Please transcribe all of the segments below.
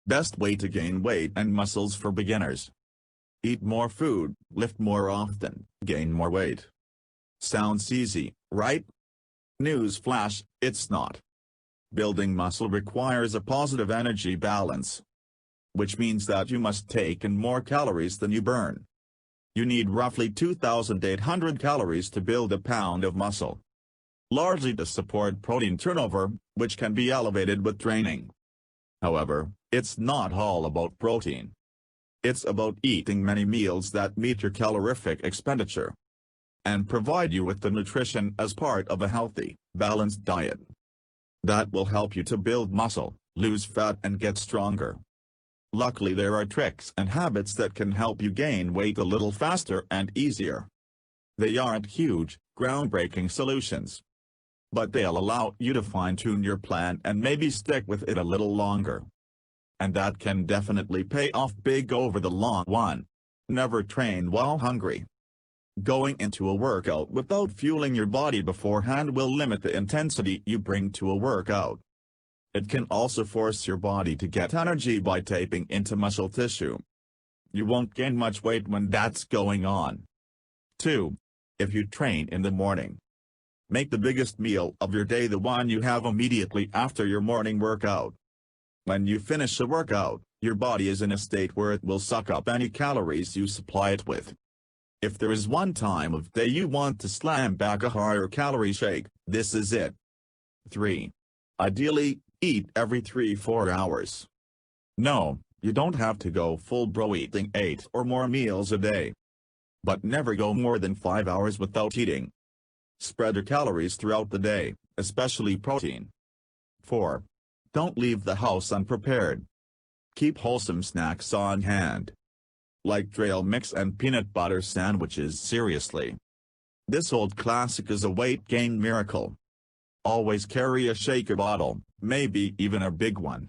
Best way to gain weight and muscles for beginners. Eat more food, lift more often, gain more weight. Sounds easy, right? Newsflash, it's not. Building muscle requires a positive energy balance, which means that you must take in more calories than you burn. You need roughly 2,800 calories to build a pound of muscle, largely to support protein turnover, which can be elevated with training. However, it's not all about protein. It's about eating many meals that meet your calorific expenditure and provide you with the nutrition as part of a healthy, balanced diet. That will help you to build muscle, lose fat and get stronger. Luckily there are tricks and habits that can help you gain weight a little faster and easier. They aren't huge, groundbreaking solutions, but they'll allow you to fine-tune your plan and maybe stick with it a little longer. And that can definitely pay off big over the long run. Never train while hungry. Going into a workout without fueling your body beforehand will limit the intensity you bring to a workout. It can also force your body to get energy by tapping into muscle tissue. You won't gain much weight when that's going on. 2. If you train in the morning, make the biggest meal of your day the one you have immediately after your morning workout. When you finish a workout, your body is in a state where it will suck up any calories you supply it with. If there is one time of day you want to slam back a higher calorie shake, this is it. 3. Ideally, eat every 3-4 hours. No, you don't have to go full bro eating 8 or more meals a day. But never go more than 5 hours without eating. Spread your calories throughout the day, especially protein. 4. Don't leave the house unprepared. Keep wholesome snacks on hand, like trail mix and peanut butter sandwiches. Seriously. This old classic is a weight gain miracle. Always carry a shaker bottle, maybe even a big one,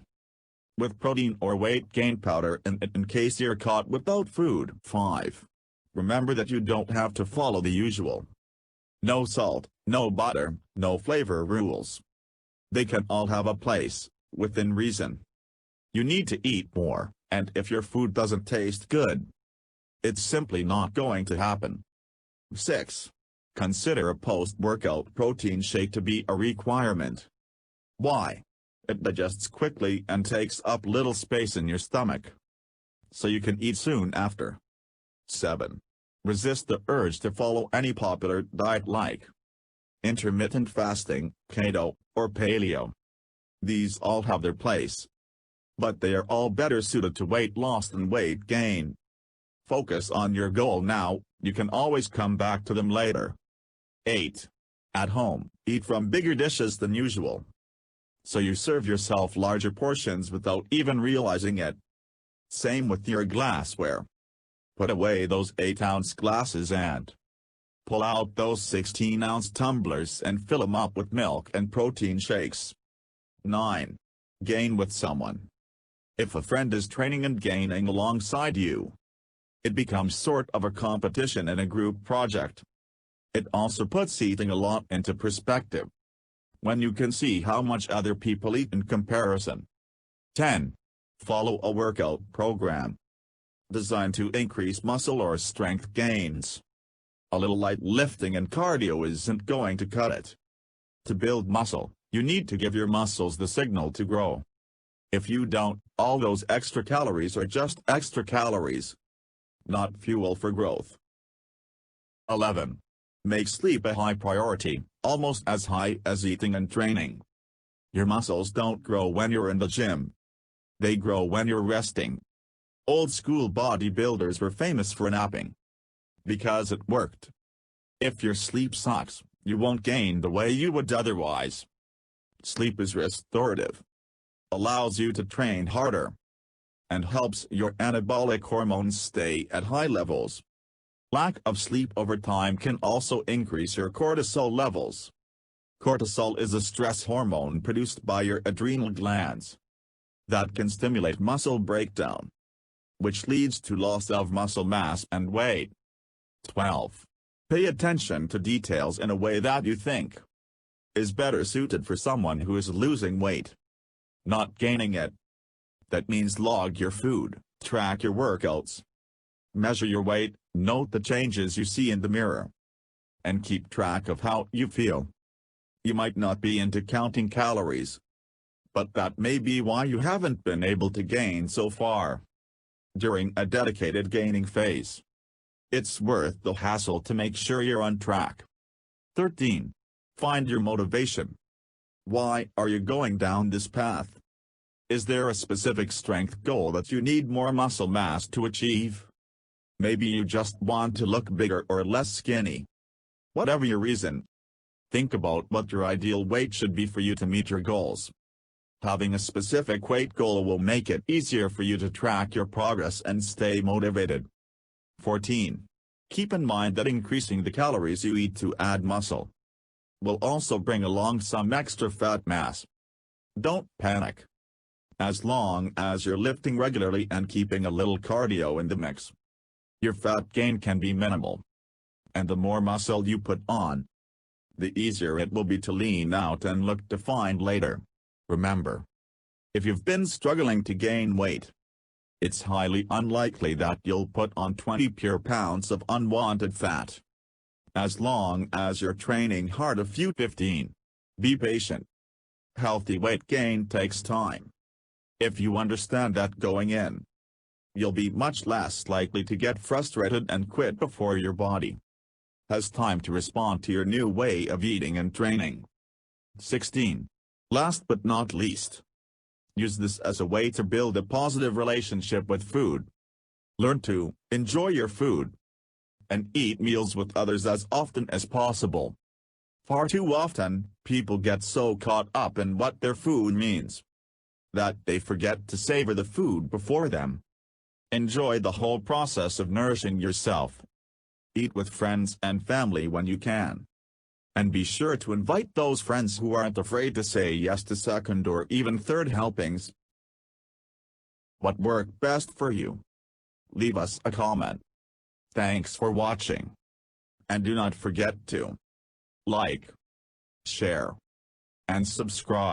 with protein or weight gain powder in it in case you're caught without food. 5. Remember that you don't have to follow the usual no salt, no butter, no flavor rules. They can all have a place, within reason. You need to eat more, and if your food doesn't taste good, it's simply not going to happen. 6. Consider a post-workout protein shake to be a requirement. Why? It digests quickly and takes up little space in your stomach, so you can eat soon after. 7. Resist the urge to follow any popular diet like intermittent fasting, keto, or paleo. These all have their place, but they are all better suited to weight loss than weight gain. Focus on your goal now, you can always come back to them later. 8. At home, eat from bigger dishes than usual, so you serve yourself larger portions without even realizing it. Same with your glassware. Put away those 8-ounce glasses and pull out those 16-ounce tumblers and fill them up with milk and protein shakes. 9. Gain with someone. If a friend is training and gaining alongside you, it becomes sort of a competition and a group project. It also puts eating a lot into perspective, when you can see how much other people eat in comparison. 10. Follow a workout program designed to increase muscle or strength gains. A little light lifting and cardio isn't going to cut it. To build muscle, you need to give your muscles the signal to grow. If you don't, all those extra calories are just extra calories, not fuel for growth. 11. Make sleep a high priority, almost as high as eating and training. Your muscles don't grow when you're in the gym. They grow when you're resting. Old school bodybuilders were famous for napping, because it worked. If your sleep sucks, you won't gain the way you would otherwise. Sleep is restorative, allows you to train harder, and helps your anabolic hormones stay at high levels. Lack of sleep over time can also increase your cortisol levels. Cortisol is a stress hormone produced by your adrenal glands that can stimulate muscle breakdown, which leads to loss of muscle mass and weight. 12. Pay attention to details in a way that you think is better suited for someone who is losing weight, not gaining it. That means log your food, track your workouts, measure your weight, note the changes you see in the mirror, and keep track of how you feel. You might not be into counting calories, but that may be why you haven't been able to gain so far. During a dedicated gaining phase, it's worth the hassle to make sure you're on track. 13. Find your motivation. Why are you going down this path? Is there a specific strength goal that you need more muscle mass to achieve? Maybe you just want to look bigger or less skinny. Whatever your reason, think about what your ideal weight should be for you to meet your goals. Having a specific weight goal will make it easier for you to track your progress and stay motivated. 14. Keep in mind that increasing the calories you eat to add muscle will also bring along some extra fat mass. Don't panic. As long as you're lifting regularly and keeping a little cardio in the mix, your fat gain can be minimal. And the more muscle you put on, the easier it will be to lean out and look defined later. Remember, if you've been struggling to gain weight, it's highly unlikely that you'll put on 20 pure pounds of unwanted fat. As long as you're training hard. 15. Be patient. Healthy weight gain takes time. If you understand that going in, you'll be much less likely to get frustrated and quit before your body has time to respond to your new way of eating and training. 16. Last but not least, use this as a way to build a positive relationship with food. Learn to enjoy your food and eat meals with others as often as possible. Far too often, people get so caught up in what their food means that they forget to savor the food before them. Enjoy the whole process of nourishing yourself. Eat with friends and family when you can. And be sure to invite those friends who aren't afraid to say yes to second or even third helpings. What worked best for you? Leave us a comment. Thanks for watching. And do not forget to like, share, and subscribe.